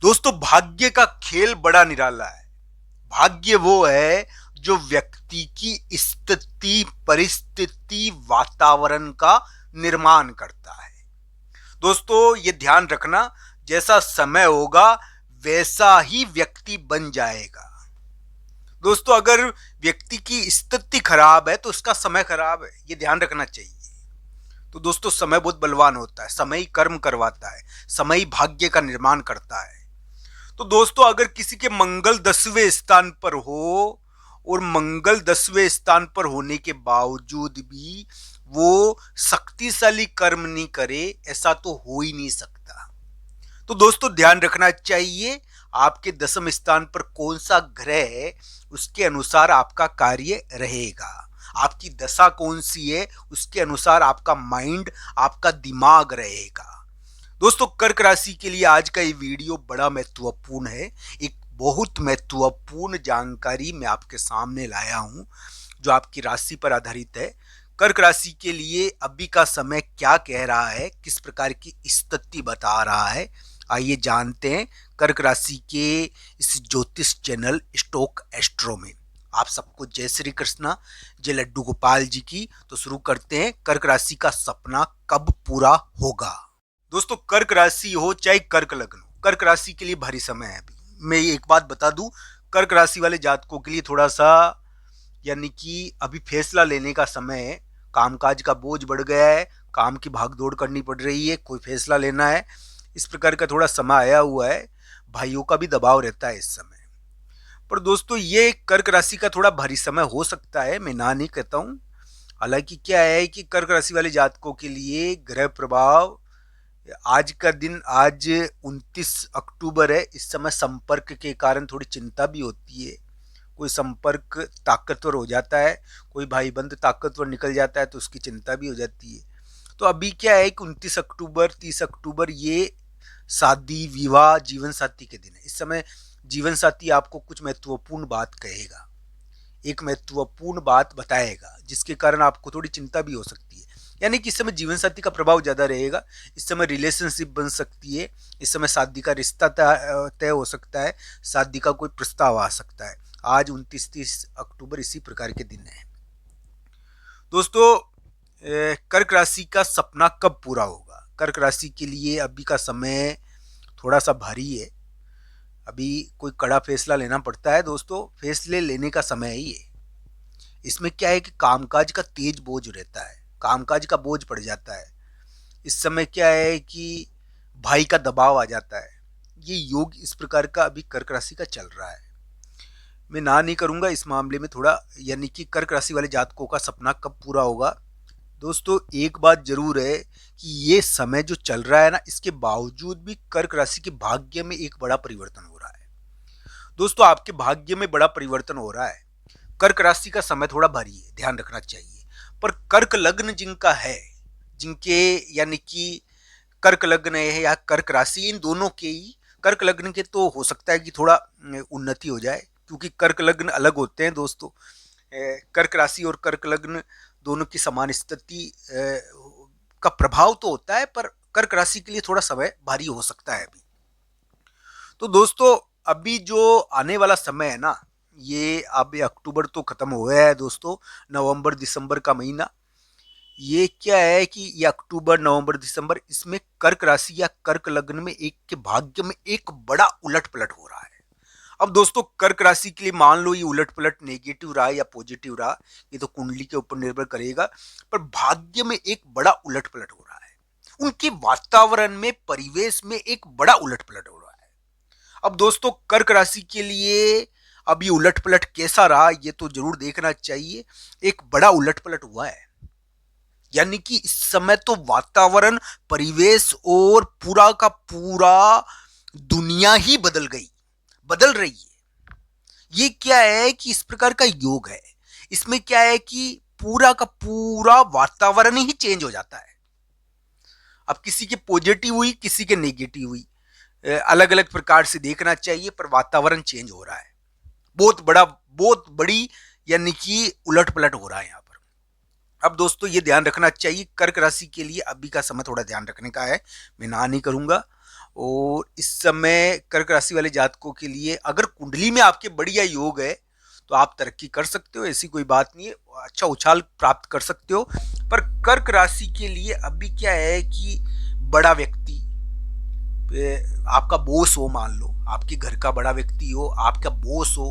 दोस्तों, भाग्य का खेल बड़ा निराला है। भाग्य वो है जो व्यक्ति की स्थिति, परिस्थिति, वातावरण का निर्माण करता है। दोस्तों, ये ध्यान रखना, जैसा समय होगा वैसा ही व्यक्ति बन जाएगा। दोस्तों, अगर व्यक्ति की स्थिति खराब है तो उसका समय खराब है, ये ध्यान रखना चाहिए। तो दोस्तों, समय बहुत बलवान होता है। समय ही कर्म करवाता है, समय ही भाग्य का निर्माण करता है। तो दोस्तों, अगर किसी के मंगल 10वें स्थान पर हो और मंगल 10वें स्थान पर होने के बावजूद भी वो शक्तिशाली कर्म नहीं करे, ऐसा तो हो ही नहीं सकता। तो दोस्तों, ध्यान रखना चाहिए, आपके 10वें स्थान पर कौन सा ग्रह है उसके अनुसार आपका कार्य रहेगा। आपकी दशा कौन सी है उसके अनुसार आपका माइंड, आपका दिमाग रहेगा। दोस्तों, कर्क राशि के लिए आज का ये वीडियो बड़ा महत्वपूर्ण है। एक बहुत महत्वपूर्ण जानकारी मैं आपके सामने लाया हूं जो आपकी राशि पर आधारित है। कर्क राशि के लिए अभी का समय क्या कह रहा है, किस प्रकार की स्थिति बता रहा है, आइए जानते हैं कर्क राशि के इस ज्योतिष चैनल स्टोक एस्ट्रो में। आप सबको जय श्री कृष्णा, जय लड्डू गोपाल जी की। तो शुरू करते हैं, कर्क राशि का सपना कब पूरा होगा। दोस्तों, कर्क राशि हो चाहे कर्क लग्न हो, कर्क राशि के लिए भारी समय है। अभी मैं ये एक बात बता दूं, कर्क राशि वाले जातकों के लिए थोड़ा सा यानी कि अभी फैसला लेने का समय है। कामकाज का बोझ बढ़ गया है, काम की भागदौड़ करनी पड़ रही है, कोई फैसला लेना है, इस प्रकार का थोड़ा समय आया हुआ है। भाइयों का भी दबाव रहता है इस समय। पर दोस्तों, ये कर्क राशि का थोड़ा भारी समय हो सकता है, मैं ना नहीं कहता हूं। हालांकि क्या है कि कर्क राशि वाले जातकों के लिए ग्रह प्रभाव, आज का दिन आज 29 अक्टूबर है। इस समय संपर्क के कारण थोड़ी चिंता भी होती है। कोई संपर्क ताकतवर हो जाता है, कोई भाई बंद ताकतवर निकल जाता है तो उसकी चिंता भी हो जाती है। तो अभी क्या है कि 29 अक्टूबर 30 अक्टूबर ये शादी, विवाह, जीवन साथी के दिन है। इस समय जीवन साथी आपको कुछ महत्वपूर्ण बात कहेगा, एक महत्वपूर्ण बात बताएगा, जिसके कारण आपको थोड़ी चिंता भी हो सकती है। यानी कि इस समय जीवन साथी का प्रभाव ज्यादा रहेगा। इस समय रिलेशनशिप बन सकती है, इस समय शादी का रिश्ता तय हो सकता है, शादी का कोई प्रस्ताव आ सकता है। आज 29-30 अक्टूबर इसी प्रकार के दिन है। दोस्तों, कर्क राशि का सपना कब पूरा होगा। कर्क राशि के लिए अभी का समय थोड़ा सा भारी है। अभी कोई कड़ा फैसला लेना पड़ता है। दोस्तों, फैसले लेने का समय ही है। इसमें क्या है कि कामकाज का तेज बोझ रहता है, कामकाज का बोझ पड़ जाता है। इस समय क्या है कि भाई का दबाव आ जाता है। ये योग इस प्रकार का अभी कर्क राशि का चल रहा है। मैं ना नहीं करूंगा इस मामले में थोड़ा, यानी कि कर्क राशि वाले जातकों का सपना कब पूरा होगा। दोस्तों, एक बात जरूर है कि ये समय जो चल रहा है ना, इसके बावजूद भी कर्क राशि के भाग्य में एक बड़ा परिवर्तन हो रहा है। दोस्तों, आपके भाग्य में बड़ा परिवर्तन हो रहा है। कर्क राशि का समय थोड़ा भारी है, ध्यान रखना चाहिए। पर कर्क लग्न जिनका है, जिनके यानी कि कर्क लग्न है या कर्क राशि, इन दोनों के ही, कर्क लग्न के तो हो सकता है कि थोड़ा उन्नति हो जाए, क्योंकि कर्क लग्न अलग होते हैं दोस्तों। कर्क राशि और कर्क लग्न दोनों की समान स्थिति का प्रभाव तो होता है, पर कर्क राशि के लिए थोड़ा समय भारी हो सकता है अभी। तो दोस्तों, अभी जो आने वाला समय है ना, ये अब अक्टूबर तो खत्म हो गया है दोस्तों, नवंबर दिसंबर का महीना, ये क्या है कि ये अक्टूबर नवंबर दिसंबर, इसमें कर्क राशि या कर्क लग्न में एक के भाग्य में एक बड़ा उलट पलट हो रहा है। अब दोस्तों, कर्क राशि के लिए मान लो ये उलट पलट नेगेटिव रहा या पॉजिटिव रहा, ये तो कुंडली के ऊपर निर्भर करेगा, पर भाग्य में एक बड़ा उलट पलट हो रहा है। उनके वातावरण में, परिवेश में एक बड़ा उलट पलट हो रहा है। अब दोस्तों, कर्क राशि के लिए अब ये उलट पलट कैसा रहा, ये तो जरूर देखना चाहिए। एक बड़ा उलट पलट हुआ है, यानी कि इस समय तो वातावरण, परिवेश और पूरा का पूरा दुनिया ही बदल गई, बदल रही है। ये क्या है कि इस प्रकार का योग है। इसमें क्या है कि पूरा का पूरा वातावरण ही चेंज हो जाता है। अब किसी के पॉजिटिव हुई, किसी के नेगेटिव हुई, अलग अलग प्रकार से देखना चाहिए, पर वातावरण चेंज हो रहा है। बहुत बड़ी यानी कि उलट पलट हो रहा है यहाँ पर। अब दोस्तों, ये ध्यान रखना चाहिए, कर्क राशि के लिए अभी का समय थोड़ा ध्यान रखने का है, मैं ना नहीं करूंगा। और इस समय कर्क राशि वाले जातकों के लिए अगर कुंडली में आपके बढ़िया योग है तो आप तरक्की कर सकते हो, ऐसी कोई बात नहीं है, अच्छा उछाल प्राप्त कर सकते हो। पर कर्क राशि के लिए अभी क्या है कि बड़ा व्यक्ति, आपका बॉस हो, मान लो आपके घर का बड़ा व्यक्ति हो, आपका बॉस हो,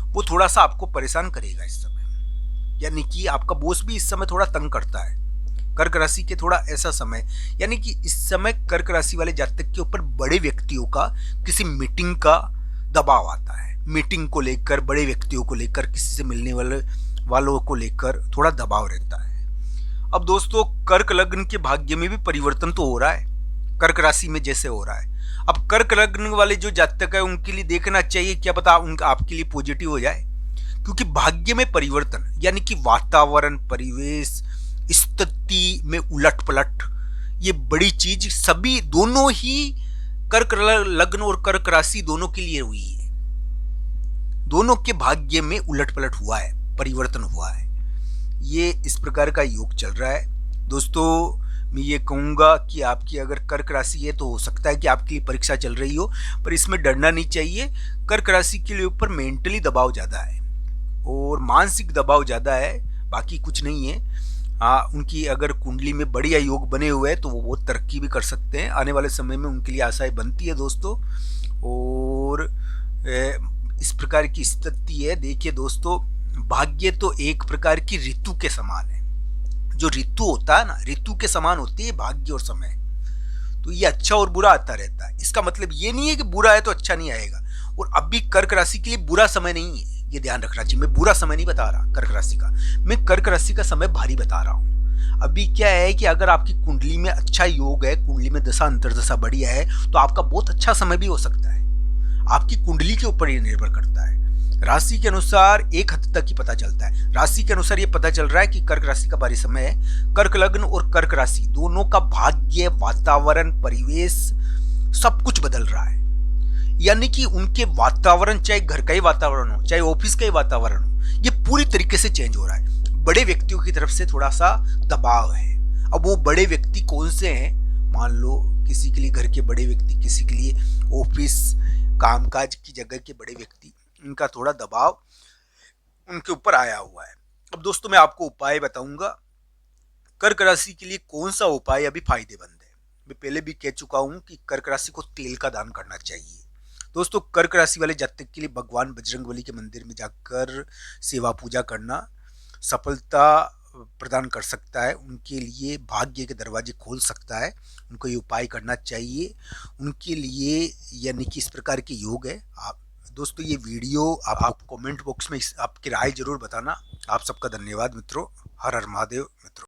वो थोड़ा सा आपको परेशान करेगा इस समय। यानी कि आपका बॉस भी इस समय थोड़ा तंग करता है कर्क राशि के, थोड़ा ऐसा समय। यानी कि इस समय कर्क राशि वाले जातक के ऊपर बड़े व्यक्तियों का किसी मीटिंग का दबाव आता है, मीटिंग को लेकर, बड़े व्यक्तियों को लेकर, किसी से मिलने वालों को लेकर थोड़ा दबाव रहता है। अब दोस्तों कर्क लग्न के भाग्य में भी परिवर्तन तो हो रहा है, कर्क राशि में जैसे हो रहा है। अब कर्क लग्न वाले जो जातक है उनके लिए देखना चाहिए, क्या पता उनका आपके लिए पॉजिटिव हो जाए, क्योंकि भाग्य में परिवर्तन यानी कि वातावरण, परिवेश, स्थिति में उलट पलट, ये बड़ी चीज सभी दोनों ही कर्क लग्न और कर्क राशि दोनों के लिए हुई है। दोनों के भाग्य में उलट पलट हुआ है, परिवर्तन हुआ है, ये इस प्रकार का योग चल रहा है। दोस्तों मैं ये कहूंगा कि आपकी अगर कर्क राशि है तो हो सकता है कि आपके लिए परीक्षा चल रही हो, पर इसमें डरना नहीं चाहिए। कर्क राशि के लिए ऊपर मेंटली दबाव ज़्यादा है और मानसिक दबाव ज़्यादा है, बाकी कुछ नहीं है। हाँ, उनकी अगर कुंडली में बढ़िया योग बने हुए हैं तो वो बहुत तरक्की भी कर सकते हैं, आने वाले समय में उनके लिए आशाएं बनती है दोस्तों। और इस प्रकार की स्थिति है। देखिए दोस्तों, भाग्य तो एक प्रकार की ऋतु के समान है, जो ऋतु होता है ना, ऋतु के समान होती है भाग्य और समय। तो ये अच्छा और बुरा आता रहता है, इसका मतलब ये नहीं है कि बुरा है तो अच्छा नहीं आएगा। और अभी कर्क राशि के लिए बुरा समय नहीं है, ये ध्यान रखना चाहिए। मैं बुरा समय नहीं बता रहा कर्क राशि का, मैं कर्क राशि का समय भारी बता रहा हूँ। अभी क्या है कि अगर आपकी कुंडली में अच्छा योग है, कुंडली में दशा अंतर्दशा बढ़िया है, तो आपका बहुत अच्छा समय भी हो सकता है। आपकी कुंडली के ऊपर ये निर्भर करता है। राशि के अनुसार एक हद तक ही पता चलता है। राशि के अनुसार ये पता चल रहा है कि कर्क राशि का भारी समय है। कर्क लग्न और कर्क राशि दोनों का भाग्य, वातावरण, परिवेश सब कुछ बदल रहा है। यानी कि उनके वातावरण, चाहे घर का ही वातावरण हो, चाहे ऑफिस का ही वातावरण हो, ये पूरी तरीके से चेंज हो रहा है। बड़े व्यक्तियों की तरफ से थोड़ा सा दबाव है। अब वो बड़े व्यक्ति कौन से हैं, मान लो किसी के लिए घर के बड़े व्यक्ति, किसी के लिए ऑफिस कामकाज की जगह के बड़े व्यक्ति, इनका थोड़ा दबाव उनके ऊपर आया हुआ है। अब दोस्तों मैं आपको उपाय बताऊंगा कर्क राशि के लिए, कौन सा उपाय अभी फायदेमंद है। मैं पहले भी कह चुका हूं कि कर्क राशि को तेल का दान करना चाहिए। दोस्तों कर्क राशि वाले जातक के लिए भगवान बजरंगबली के मंदिर में जाकर सेवा पूजा करना सफलता प्रदान कर सकता है, उनके लिए भाग्य के दरवाजे खोल सकता है। उनको ये उपाय करना चाहिए उनके लिए, यानी कि इस प्रकार के योग है। आप दोस्तों ये वीडियो आप कमेंट बॉक्स में आपकी राय जरूर बताना। आप सबका धन्यवाद मित्रों। हर हर महादेव मित्रों।